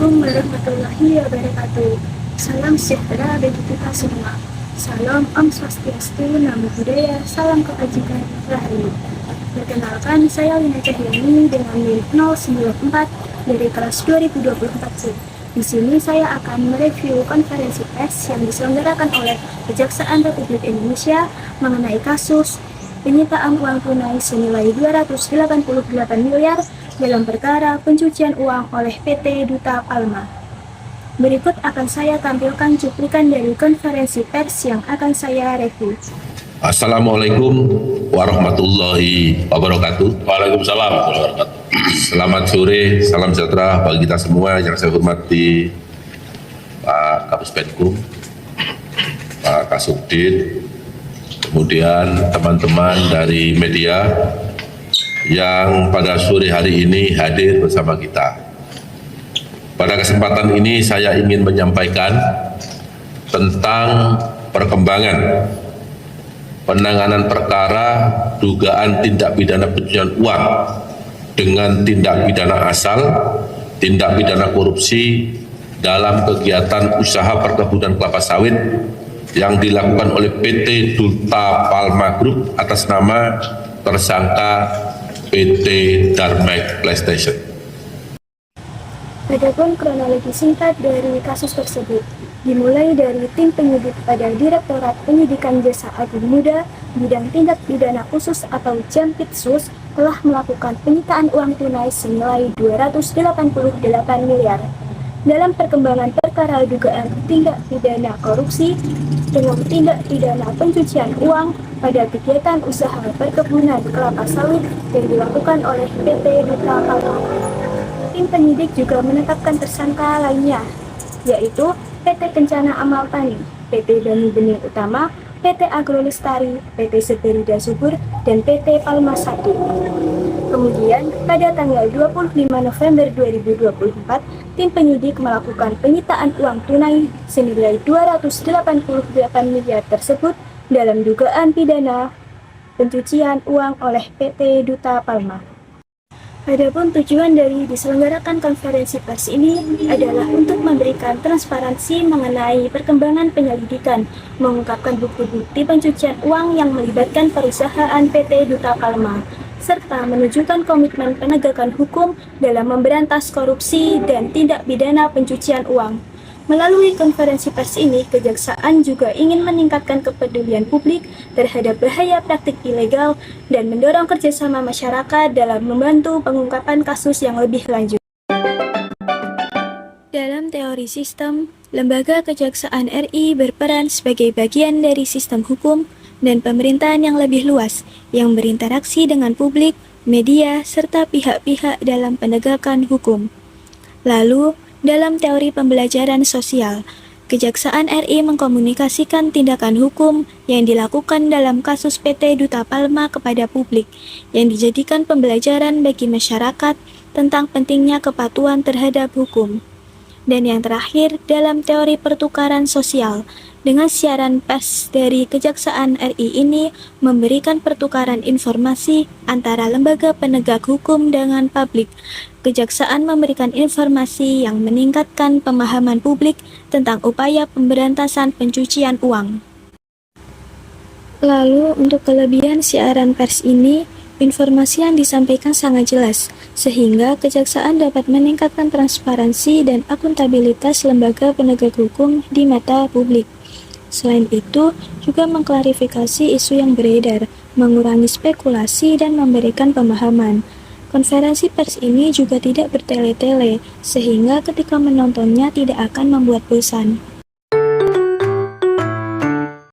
Assalamualaikum warahmatullahi wabarakatuh. Salam sejahtera bagi kita semua. Salam Om Swastiastu, Namo Buddhaya, salam kebajikan Rahayu. Perkenalkan, saya Lina Cahyani dengan NIM 094 dari kelas 2024C. Di sini saya akan mereview konferensi pers yang diselenggarakan oleh Kejaksaan Republik Indonesia mengenai kasus penyitaan uang tunai senilai 288 miliar dalam perkara pencucian uang oleh PT Duta Palma. Berikut akan saya tampilkan cuplikan dari konferensi pers yang akan saya review. Assalamualaikum warahmatullahi wabarakatuh. Waalaikumsalam warahmatullahi wabarakatuh. Selamat sore, salam sejahtera bagi kita semua. Yang saya hormati Pak Kapus Penkum, Pak Kasubdit, kemudian teman-teman dari media yang pada sore hari ini hadir bersama kita. Pada kesempatan ini saya ingin menyampaikan tentang perkembangan penanganan perkara dugaan tindak pidana pencucian uang dengan tindak pidana asal, tindak pidana korupsi dalam kegiatan usaha perkebunan kelapa sawit yang dilakukan oleh PT Duta Palma Group atas nama tersangka PT Darmax PlayStation. Adapun kronologi singkat dari kasus tersebut dimulai dari tim penyidik pada Direktorat Penyidikan Jasa Agung Muda bidang tindak pidana khusus atau Jampitsus telah melakukan penyitaan uang tunai senilai 288 miliar. Dalam perkembangan perkara dugaan tindak pidana korupsi dengan tindak pidana pencucian uang pada kegiatan usaha perkebunan kelapa sawit yang dilakukan oleh PT Duta Palma. Tim penyidik juga menetapkan tersangka lainnya, yaitu PT Kencana Amal Tani, PT Dani Bening Utama, PT Agro Lestari, PT Seperida Subur, dan PT Palma 1. Kemudian, pada tanggal 25 November 2024, tim penyidik melakukan penyitaan uang tunai senilai 288 miliar tersebut dalam dugaan pidana pencucian uang oleh PT Duta Palma. Adapun tujuan dari diselenggarakan konferensi pers ini adalah untuk memberikan transparansi mengenai perkembangan penyelidikan, mengungkapkan bukti-bukti pencucian uang yang melibatkan perusahaan PT Duta Palma, serta menunjukkan komitmen penegakan hukum dalam memberantas korupsi dan tindak pidana pencucian uang. Melalui konferensi pers ini, Kejaksaan juga ingin meningkatkan kepedulian publik terhadap bahaya praktik ilegal dan mendorong kerjasama masyarakat dalam membantu pengungkapan kasus yang lebih lanjut. Dalam teori sistem, lembaga Kejaksaan RI berperan sebagai bagian dari sistem hukum dan pemerintahan yang lebih luas, yang berinteraksi dengan publik, media, serta pihak-pihak dalam penegakan hukum. Lalu, dalam teori pembelajaran sosial, Kejaksaan RI mengkomunikasikan tindakan hukum yang dilakukan dalam kasus PT Duta Palma kepada publik, yang dijadikan pembelajaran bagi masyarakat tentang pentingnya kepatuhan terhadap hukum. Dan yang terakhir, dalam teori pertukaran sosial, dengan siaran pers dari Kejaksaan RI ini memberikan pertukaran informasi antara lembaga penegak hukum dengan publik. Kejaksaan memberikan informasi yang meningkatkan pemahaman publik tentang upaya pemberantasan pencucian uang. Lalu, untuk kelebihan siaran pers ini, informasi yang disampaikan sangat jelas, sehingga Kejaksaan dapat meningkatkan transparansi dan akuntabilitas lembaga penegak hukum di mata publik. Selain itu, juga mengklarifikasi isu yang beredar, mengurangi spekulasi, dan memberikan pemahaman. Konferensi pers ini juga tidak bertele-tele, sehingga ketika menontonnya tidak akan membuat bosan.